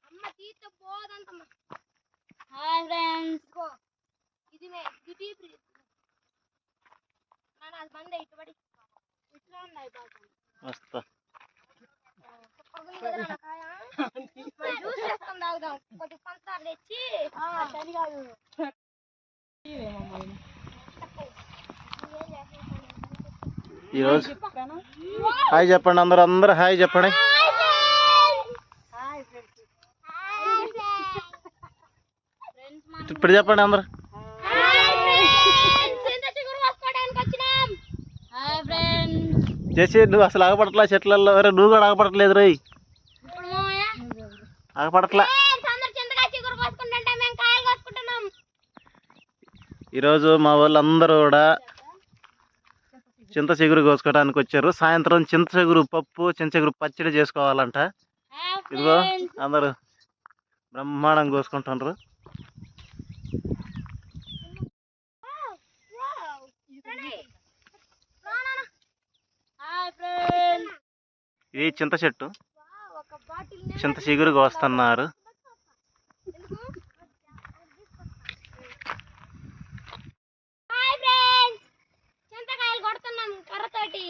అమ్మ తీత పోదంతమ్మ. Hi friends, ఇది నాన్న బంద ఇటుబడి ఇట్లా ఉన్నాయి బాగా వస్తా జ్యూస్ చేసుకొని తాగుదాం. కొద్దిగా పంచదార తెచ్చి సరి కాదు. ఈరోజు హాయ్ చెప్పండి, అందరూ హాయ్ చెప్పండి. ఇప్పుడు చెప్పండి అందరు. చేసి నువ్వు అసలు ఆగపడట్లా చెట్లలో, నువ్వు కూడా ఆగపడట్లేదు రోయ్, ఆగపడట్లా. ఈరోజు మా వాళ్ళందరూ కూడా చింత చిగురు కోసుకోవడానికి వచ్చారు. సాయంత్రం చింత చిగురు పప్పు, చింత చిగురు పచ్చడి చేసుకోవాలంట. ఇదిగో అందరూ బ్రహ్మాండంగా కోసుకుంటున్నారు. ఇది చింత చెట్టు, చింత చిగురు కోస్తున్నారు. చింతకాయలు కొడుతున్నాం కర్రతోటి.